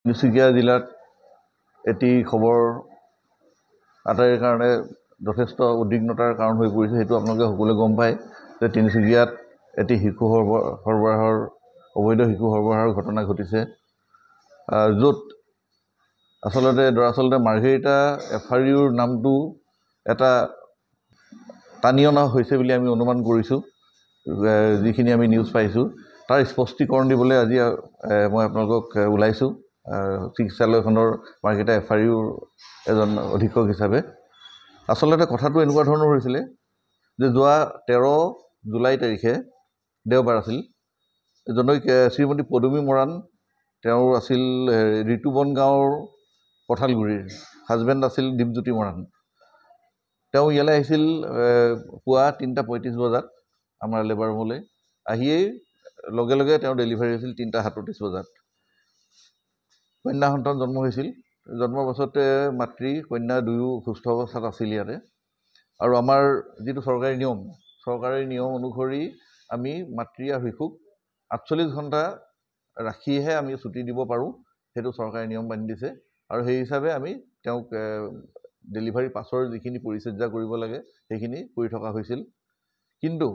তিনিচুকীয়া জিলাত এটি খবৰ আটাইৰ কাৰণে যথেষ্ট উদ্বিগ্নতাৰ কাৰণ হৈ পৰিছে। সেইটো আপোনালোকে সকলোৱে গম পায় যে তিনিচুকীয়াত এটি শিশু সৰবৰাহৰ অবৈধ শিশু সৰবৰাহৰ ঘটনা ঘটিছে, য'ত দৰাচলতে মাৰ্ঘেৰিটা FRUৰ নামটো এটা টানি অনা হৈছে বুলি আমি অনুমান কৰিছোঁ। যিখিনি আমি নিউজ পাইছোঁ তাৰ স্পষ্টীকৰণ দিবলৈ আজি মই আপোনালোকক ওলাইছোঁ চিকিৎসালয়খনৰ মাৰ্ঘেৰিটা FRUৰ এজন অধীক্ষক হিচাপে। আচলতে কথাটো এনেকুৱা ধৰণৰ হৈছিলে যে যোৱা 13 জুলাই তাৰিখে দেওবাৰ আছিল, জনৈক শ্ৰীমতী পদুমী মৰাণ, তেওঁৰ আছিল ঋতুবন গাঁৱৰ কঁঠালগুৰিৰ, হাজবেণ্ড আছিল দীপজ্যোতি মৰাণ। তেওঁ ইয়ালৈ আহিছিল পুৱা 3:35 বজাত আমাৰ লেবাৰ ৰুমলৈ। আহিয়েই লগে লগে তেওঁ ডেলিভাৰী হৈছিল 3:37 বজাত। কন্যা সন্তান জন্ম হৈছিল। জন্মৰ পাছতে মাতৃ কন্যা দুয়ো সুস্থ অৱস্থাত আছিল ইয়াতে। আৰু আমাৰ যিটো চৰকাৰী নিয়ম অনুসৰি আমি মাতৃ আৰু শিশুক 48 ঘণ্টা ৰাখিহে আমি ছুটি দিব পাৰোঁ, সেইটো চৰকাৰী নিয়ম বান্ধি দিছে। আৰু সেই হিচাপে আমি তেওঁক ডেলিভাৰী পাছৰ যিখিনি পৰিচৰ্যা কৰিব লাগে সেইখিনি কৰি থকা হৈছিল। কিন্তু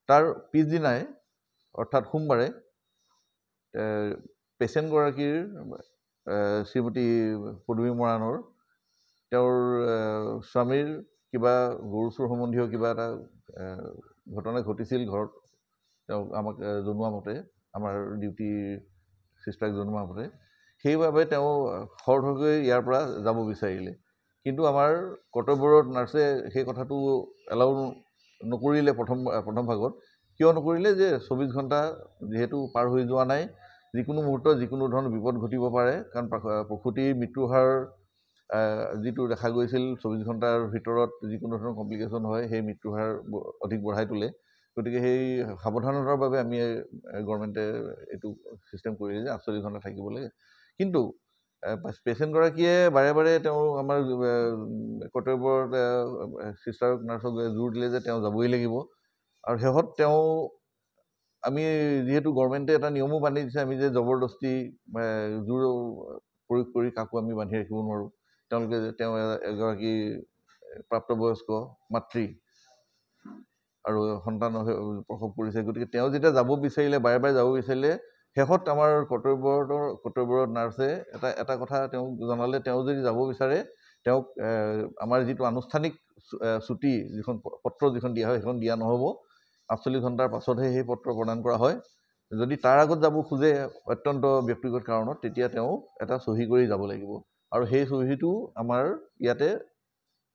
তাৰ পিছদিনাই অৰ্থাৎ সোমবাৰে পেচেণ্টগৰাকীৰ শ্ৰীমতী পদুমী মৰাণৰ তেওঁৰ স্বামীৰ কিবা গৰু চোৰ সম্বন্ধীয় কিবা এটা ঘটনা ঘটিছিল ঘৰত। তেওঁ আমাক জনোৱা মতে, আমাৰ ডিউটি চিষ্টাৰক জনোৱা মতে, সেইবাবে তেওঁ খৰধৰকৈ ইয়াৰ পৰা যাব বিচাৰিলে। কিন্তু আমাৰ কৰ্তব্যৰত নাৰ্ছে সেই কথাটো এলাউ নকৰিলে। প্ৰথম ভাগত কিয় নকৰিলে যে 24 ঘণ্টা যিহেতু পাৰ হৈ যোৱা নাই, যিকোনো মুহূৰ্তত যিকোনো ধৰণৰ বিপদ ঘটিব পাৰে। কাৰণ প্ৰসূতিৰ মৃত্যুৰ হাৰ যিটো দেখা গৈছিল 24 ঘণ্টাৰ ভিতৰত যিকোনো ধৰণৰ কমপ্লিকেশ্যন হয়, সেই মৃত্যুৰ হাৰ অধিক বঢ়াই তোলে। গতিকে সেই সাৱধানতাৰ বাবে আমি গভৰ্ণমেণ্টে এইটো ছিষ্টেম কৰিলে যে 48 ঘণ্টা থাকিব লাগে। কিন্তু পেচেণ্টগৰাকীয়ে বাৰে বাৰে তেওঁ আমাৰ কৰ্তব্যৰ চিষ্টাৰক নাৰ্ছক জোৰ দিলে যে তেওঁ যাবই লাগিব। আৰু শেষত আমি যিহেতু গভৰ্ণমেণ্টে এটা নিয়মো বান্ধি দিছে, আমি যে জবৰদস্তি জোৰ প্ৰয়োগ কৰি কাকো আমি বান্ধি ৰাখিব নোৱাৰোঁ। তেওঁ এগৰাকী প্ৰাপ্তবয়স্ক মাতৃ আৰু সন্তান প্ৰসৱ কৰিছে। গতিকে তেওঁ যেতিয়া যাব বিচাৰিলে, বাৰে বাৰে যাব বিচাৰিলে, শেষত আমাৰ কৰ্তব্যৰত নাৰ্ছে এটা কথা তেওঁক জনালে, তেওঁ যদি যাব বিচাৰে তেওঁক আমাৰ যিটো আনুষ্ঠানিক ছুটি যিখন দিয়া হয় সেইখন দিয়া নহ'ব। 48 ঘণ্টাৰ পাছতহে সেই পত্ৰ প্ৰদান কৰা হয়। যদি তাৰ আগত যাব খোজে অত্যন্ত ব্যক্তিগত কাৰণত, তেতিয়া তেওঁ এটা চহী কৰি যাব লাগিব। আৰু সেই চহীটো আমাৰ ইয়াতে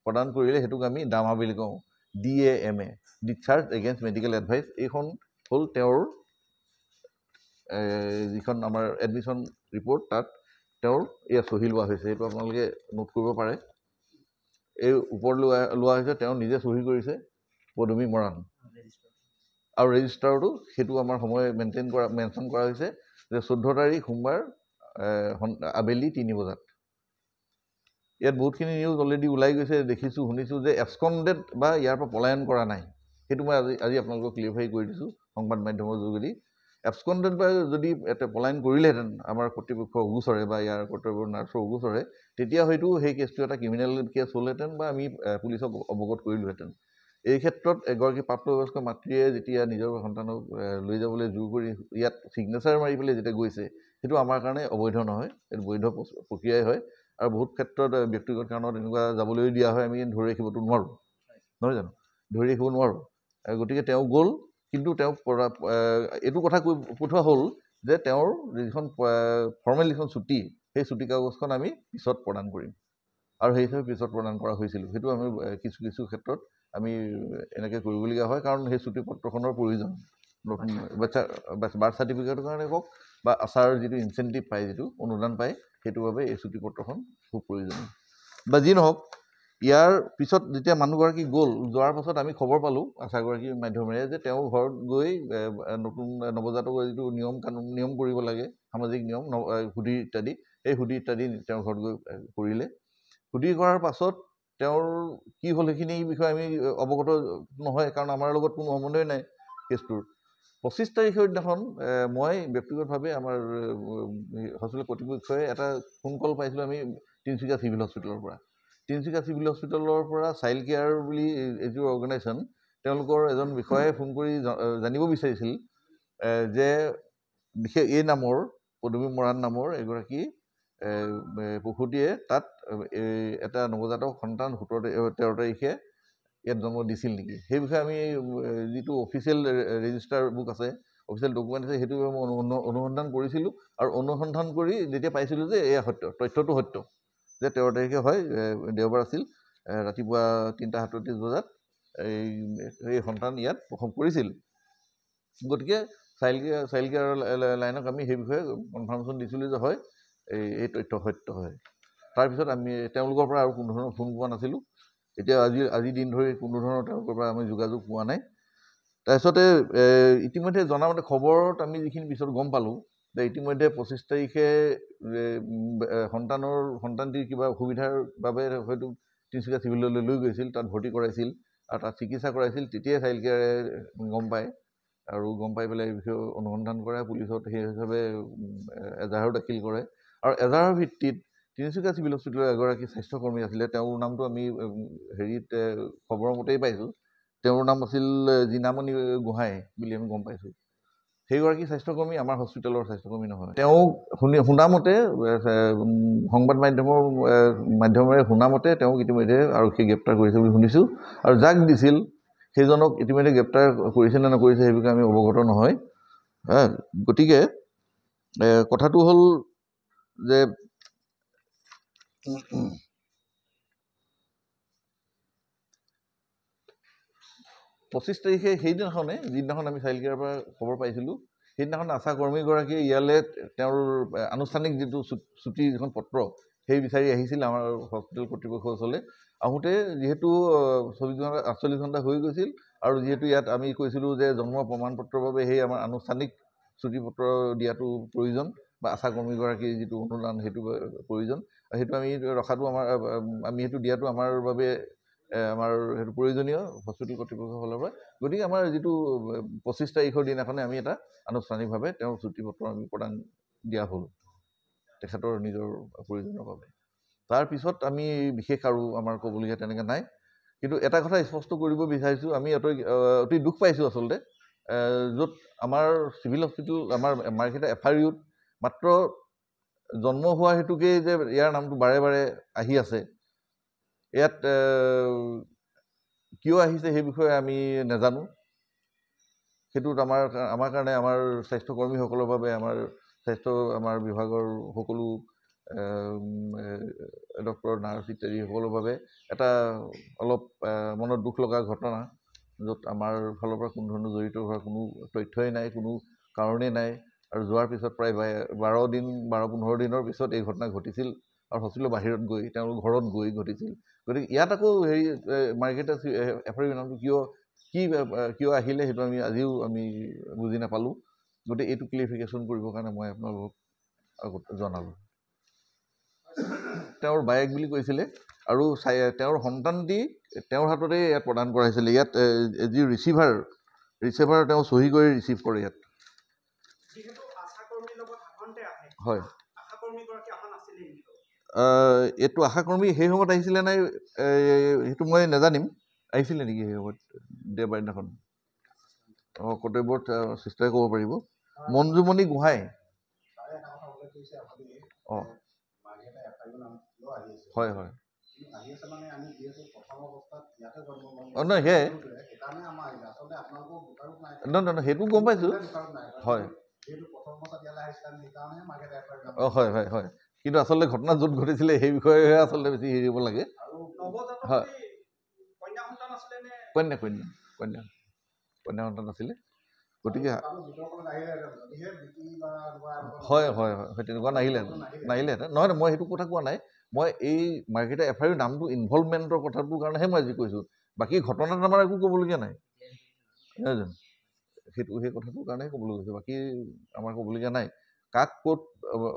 প্ৰদান কৰিলে সেইটোক আমি ডামা বুলি কওঁ, DAMA, ডিscharge এগেইনষ্ট মেডিকেল এডভাইচ। এইখন হ'ল তেওঁৰ যিখন আমাৰ এডমিশ্যন ৰিপৰ্ট, তাত তেওঁৰ চহী লোৱা হৈছে। সেইটো আপোনালোকে নোট কৰিব পাৰে। এই ওপৰত লোৱা হৈছে, তেওঁ নিজে চহী কৰিছে, পদুমী মৰাণ। আৰু ৰেজিষ্টাৰটো সেইটো আমাৰ সময় মেনশ্যন কৰা হৈছে যে 14 তাৰিখ সোমবাৰ আবেলি 3 বজাত। ইয়াত বহুতখিনি নিউজ অলৰেডি ওলাই গৈছে, দেখিছোঁ, শুনিছোঁ যে এবস্কণ্ডেড বা ইয়াৰ পৰা পলায়ন কৰা নাই। সেইটো মই আজি আপোনালোকক ক্লিয়াৰিফাই কৰি দিছোঁ সংবাদ মাধ্যমৰ যোগেদি। এবস্কণ্ডেড বা যদি পলায়ন কৰিলেহেঁতেন আমাৰ কৰ্তৃপক্ষৰ অগোচৰে বা ইয়াৰ কৰ্তব্যৰ নাৰ্ছৰ অগোচৰে, তেতিয়া হয়তো সেই কেছটো এটা ক্ৰিমিনেল কেছ হ'লহেঁতেন বা আমি পুলিচক অৱগত কৰিলোহেঁতেন। এই ক্ষেত্ৰত এগৰাকী প্ৰাপ্তবয়স্ক মাতৃয়ে যেতিয়া নিজৰ সন্তানক লৈ যাবলৈ জোৰ কৰি ইয়াত ছিগনেচাৰ মাৰি পেলাই যেতিয়া গৈছে, সেইটো আমাৰ কাৰণে অবৈধ নহয়, এইটো বৈধ প্ৰক্ৰিয়াই হয়। আৰু বহুত ক্ষেত্ৰত ব্যক্তিগত কাৰণত এনেকুৱা যাবলৈ দিয়া হয়, আমি ধৰি ৰাখিবতো নোৱাৰোঁ, নহয় জানো? ধৰি ৰাখিব নোৱাৰোঁ। গতিকে তেওঁ গ'ল, কিন্তু তেওঁক এইটো কথা কৈ পঠোৱা হ'ল যে তেওঁৰ যিখন ফৰ্মেল যিখন ছুটি, সেই ছুটি কাগজখন আমি পিছত প্ৰদান কৰিম। আৰু সেই হিচাপে পিছত প্ৰদান কৰা হৈছিল। সেইটো আমি কিছু ক্ষেত্ৰত আমি এনেকৈ কৰিবলগীয়া হয়, কাৰণ সেই ছুটি পত্ৰখনৰ প্ৰয়োজন। নতুন বাৰ্থ চাৰ্টিফিকেটৰ কাৰণে হওক বা আচাৰ যিটো ইনচেণ্টিভ পায়, যিটো অনুদান পায়, সেইটোৰ বাবে এই ছুটি পত্ৰখন খুব প্ৰয়োজনীয়। বা যি নহওক, ইয়াৰ পিছত যেতিয়া মানুহগৰাকী যোৱাৰ পাছত আমি খবৰ পালোঁ আশাগৰাকীৰ মাধ্যমেৰে যে তেওঁ ঘৰত গৈ নতুন নৱজাতকৰ যিটো নিয়ম কৰিব লাগে, সামাজিক নিয়ম, সুধি ইত্যাদি, এই সুধি ইত্যাদি তেওঁৰ ঘৰত গৈ কৰিলে। সুধি কৰাৰ পাছত তেওঁৰ কি হ'ল সেইখিনি বিষয়ে আমি অৱগত নহয়, কাৰণ আমাৰ লগত কোনো সম্বন্ধই নাই কেছটোৰ। 25 তাৰিখৰ দিনাখন মই ব্যক্তিগতভাৱে আমাৰ হস্পিটেল কৰ্তৃপক্ষই এটা ফোন কল পাইছিলোঁ আমি তিনিচুকীয়া চিভিল হস্পিটেলৰ পৰা। তিনিচুকীয়া চিভিল হস্পিটেলৰ পৰা চাইল্ড কেয়াৰ বুলি এইটো অৰ্গেনাইজেশ্যন, তেওঁলোকৰ এজন বিষয়াই ফোন কৰি জানিব বিচাৰিছিল যে বিশেষ এই নামৰ পদুমী মৰাণ নামৰ এগৰাকী প্ৰসূতিয়ে তাত এটা নৱজাতক সন্তান 13 তাৰিখে ইয়াত জন্ম দিছিল নেকি। সেই বিষয়ে আমি যিটো অফিচিয়েল ৰেজিষ্টাৰ বুক আছে, অফিচিয়েল ডকুমেণ্ট আছে, সেইটো আমি অনুসন্ধান কৰিছিলোঁ। আৰু অনুসন্ধান কৰি যেতিয়া পাইছিলোঁ যে এয়া সত্য, তথ্যটো সত্য যে 13 তাৰিখে হয়, দেওবাৰ আছিল, ৰাতিপুৱা 3:37 বজাত এই সন্তান ইয়াত প্ৰসৱ কৰিছিল। গতিকে চাইল্ড কেয়াৰ লাইনক আমি সেই বিষয়ে কনফাৰ্মেশ্যন দিছিলোঁ যে হয় এই তথ্য সত্য হয়। তাৰপিছত আমি তেওঁলোকৰ পৰা আৰু কোনো ধৰণৰ ফোন পোৱা নাছিলোঁ। এতিয়া আজি দিন ধৰি কোনো ধৰণৰ তেওঁলোকৰ পৰা আমি যোগাযোগ পোৱা নাই। তাৰপিছতে ইতিমধ্যে জনামতে খবৰত আমি যিখিনি পিছত গম পালোঁ যে ইতিমধ্যে 25 তাৰিখে সন্তানটিৰ কিবা অসুবিধাৰ বাবে হয়তো তিনিচুকীয়া চিভিললৈ লৈ গৈছিল, তাত ভৰ্তি কৰাইছিল আৰু তাত চিকিৎসা কৰাইছিল। তেতিয়াই চাইল্ড কেয়াৰে গম পায় আৰু গম পাই পেলাই এই বিষয়ে অনুসন্ধান কৰে, পুলিচত সেই হিচাপে এজাহাৰো দাখিল কৰে। আৰু এজাহাৰৰ ভিত্তিত তিনিচুকীয়া চিভিল হস্পিটেলৰ এগৰাকী স্বাস্থ্যকৰ্মী আছিলে, তেওঁৰ নামটো আমি খবৰৰ মতেই পাইছোঁ, তেওঁৰ নাম আছিল জিনামণি গোহাঁই বুলি আমি গম পাইছোঁ। সেইগৰাকী স্বাস্থ্যকৰ্মী আমাৰ হস্পিটেলৰ স্বাস্থ্যকৰ্মী নহয়। তেওঁক শুনামতে, সংবাদ মাধ্যমেৰে শুনামতে তেওঁক ইতিমধ্যে আৰক্ষীয়ে গ্ৰেপ্তাৰ কৰিছে বুলি শুনিছোঁ। আৰু যাক দিছিল সেইজনক ইতিমধ্যে গ্ৰেপ্তাৰ কৰিছে নে নকৰিছে সেই বিষয়ে আমি অৱগত নহয়। গতিকে কথাটো হ'ল যে 25 তাৰিখে সেইদিনাখনে, যিদিনাখন আমি চাইল্ড কেয়াৰৰ পৰা খবৰ পাইছিলোঁ, সেইদিনাখন আশা কৰ্মীগৰাকীয়ে ইয়ালৈ তেওঁৰ আনুষ্ঠানিক যিটো ছুটি যিখন পত্ৰ সেই বিচাৰি আহিছিল আমাৰ হস্পিটেল কৰ্তৃপক্ষৰ ওচৰলৈ। আহোঁতে যিহেতু 48 ঘণ্টা হৈ গৈছিল আৰু যিহেতু ইয়াত আমি কৈছিলোঁ যে জন্ম প্ৰমাণ পত্ৰৰ বাবে সেই আমাৰ আনুষ্ঠানিক ছুটি পত্ৰ দিয়াটো প্ৰয়োজন বা আশা কৰ্মীগৰাকীৰ যিটো অনুদান সেইটো প্ৰয়োজন, সেইটো আমি ৰখাটো আমি সেইটো দিয়াটো আমাৰ বাবে সেইটো প্ৰয়োজনীয় হস্পিটেল কৰ্তৃপক্ষৰ ফালৰ পৰা। গতিকে আমাৰ যিটো 25 তাৰিখৰ দিনাখনে আমি এটা আনুষ্ঠানিকভাৱে তেওঁৰ ছুটি পত্ৰ আমি প্ৰদান দিয়া হ'ল তেখেতৰ নিজৰ প্ৰয়োজনৰ বাবে। তাৰপিছত আমি বিশেষ আৰু আমাৰ ক'বলগীয়া তেনেকৈ নাই। কিন্তু এটা কথা স্পষ্ট কৰিব বিচাৰিছোঁ, আমি অতি দুখ পাইছোঁ আচলতে, য'ত আমাৰ চিভিল হস্পিটেল, আমাৰ মাৰ্ঘেৰিটা FRUত মাত্ৰ জন্ম হোৱা হেতুকেই যে ইয়াৰ নামটো বাৰে বাৰে আহি আছে, ইয়াত কিয় আহিছে সেই বিষয়ে আমি নাজানো। সেইটোত আমাৰ কাৰণে, আমাৰ স্বাস্থ্যকৰ্মীসকলৰ বাবে, আমাৰ বিভাগৰ সকলো ডক্টৰ, নাৰ্ছ ইত্যাদি সকলৰ বাবে এটা অলপ মনত দুখ লগা ঘটনা, য'ত আমাৰ ফালৰ পৰা কোনো ধৰণৰ জড়িত হোৱাৰ কোনো তথ্যই নাই, কোনো কাৰণেই নাই। আৰু যোৱাৰ পিছত প্ৰায় 12-15 দিনৰ পিছত এই ঘটনা ঘটিছিল আৰু হস্পিটেলৰ বাহিৰত গৈ, তেওঁলোকৰ ঘৰত গৈ ঘটিছিল। গতিকে ইয়াত আকৌ মাৰ্ঘেৰিটা FRU নামটো কিয় আহিলে সেইটো আজিও আমি বুজি নাপালোঁ। গতিকে এইটো ক্লিয়াৰিফিকেশ্যন কৰিবৰ কাৰণে মই আপোনালোকক জনালোঁ। তেওঁৰ বায়েক বুলি কৈছিলে আৰু তেওঁৰ সন্তানটি তেওঁৰ হাততে ইয়াত প্ৰদান কৰাইছিলে। ইয়াত যি ৰিচিভাৰ তেওঁ চহী কৰি ৰিচিভ কৰে ইয়াত। হয়, এইটো আশাকৰ্মী সেই সময়ত আহিছিলে নাই সেইটো মই নাজানিম। আহিছিলে নেকি সেই সময়ত দেওবাৰ দিনাখন? কৰ্তব্যত চিষ্টাৰে ক'ব পাৰিব। মঞ্জুমণি গোহাঁই। অঁ, হয় হয়। নহয় সেয়াই, নহয় সেইটো গম পাইছোঁ। হয়, অঁ, হয় হয় হয়। কিন্তু আচলতে ঘটনা য'ত ঘটিছিলে সেই বিষয়েহে আচলতে বেছি হেৰি হ'ব লাগে। হয়, কন্যা সন্তান আছিলে। গতিকে হয় হয় হয়, তেনেকুৱা নাহিলেহেঁতেন। নহয়, মই সেইটো কথা কোৱা নাই। মই এই মাৰ্ঘেৰিটা FRU নামটো ইনভলভমেণ্টৰ কথাটোৰ কাৰণেহে মই আজি কৈছোঁ। বাকী ঘটনাত আমাৰ একো ক'বলগীয়া নাই, নহয় জানো? সেই কথাটোৰ কাৰণেহে ক'বলৈ গৈছোঁ, বাকী আমাৰ ক'বলগীয়া নাই। কাক ক'ত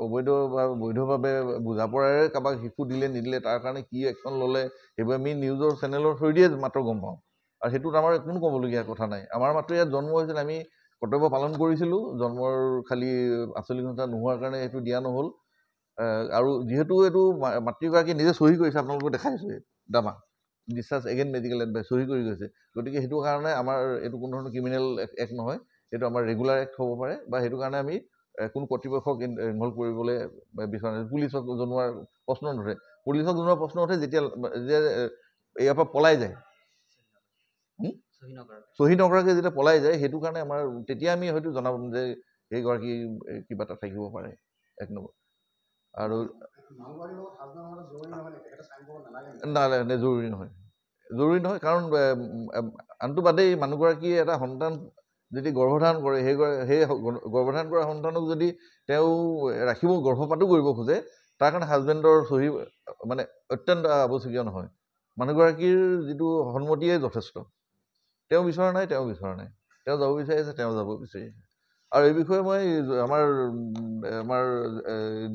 অবৈধ বা বৈধভাৱে বুজা পৰাৰে কাৰোবাক শিশু দিলে নিদিলে, তাৰ কাৰণে কি একশ্যন ল'লে, সেইবোৰ আমি নিউজৰ চেনেলৰ থ্ৰুদিয়ে মাত্ৰ গম পাওঁ। আৰু সেইটোত আমাৰ কোনো ক'বলগীয়া কথা নাই। আমাৰ মাত্ৰ ইয়াত জন্ম হৈছিল, আমি কৰ্তব্য পালন কৰিছিলোঁ জন্মৰ খালি আচলি ঘণ্টা নোহোৱাৰ কাৰণে সেইটো দিয়া নহ'ল আৰু যিহেতু এইটো মাতৃগৰাকী নিজে চহী কৰিছে আপোনালোকে দেখাইছে দামা ডিছচাৰ্জ এগেইন মেডিকেল এডভাইচ চহী কৰি গৈছে গতিকে সেইটো কাৰণে আমাৰ এইটো কোনো ধৰণৰ ক্ৰিমিনেল এক্ট নহয় এইটো আমাৰ ৰেগুলাৰ এক্ট হ'ব পাৰে বা সেইটো কাৰণে আমি কোনো কৰ্তৃপক্ষক ইনভল্ভ কৰিবলৈ বিচৰা নাই পুলিচক জনোৱাৰ প্ৰশ্ন নুঠে পুলিচক জনোৱাৰ প্ৰশ্ন উঠে যেতিয়া যে ইয়াৰ পৰা পলাই যায় চহী নকৰাকৈ যেতিয়া পলাই যায় সেইটো কাৰণে আমাৰ তেতিয়া আমি হয়তো জনাব যে সেইগৰাকী কিবা এটা থাকিব পাৰে এক নম্বৰ আৰু নালাগে জৰুৰী নহয় কাৰণ আনটো বাদেই মানুহগৰাকীয়ে এটা সন্তান যদি গৰ্ভধাৰণ কৰে সেই গৰ্ভধাৰণ কৰা সন্তানক যদি তেওঁ ৰাখিব গৰ্ভপাতো কৰিব খোজে তাৰ কাৰণে হাজবেণ্ডৰ চহী মানে অত্যন্ত আৱশ্যকীয় নহয় মানুহগৰাকীৰ যিটো সন্মতিয়ে যথেষ্ট তেওঁ বিচৰা নাই তেওঁ যাব বিচাৰিছে তেওঁ যাব বিচাৰিছে আৰু এই বিষয়ে মই আমাৰ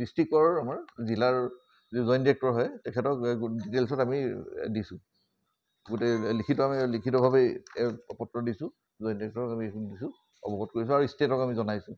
ডিষ্ট্ৰিক্টৰ আমাৰ জিলাৰ যি জইণ্ট ডিৰেক্টৰ হয় তেখেতক ডিটেইলছত আমি দিছোঁ গোটেই লিখিতভাৱে পত্ৰ দিছোঁ জইণ্ট ডিৰেক্টৰক আমি দিছোঁ অৱগত কৰিছোঁ আৰু ষ্টেটক আমি জনাইছোঁ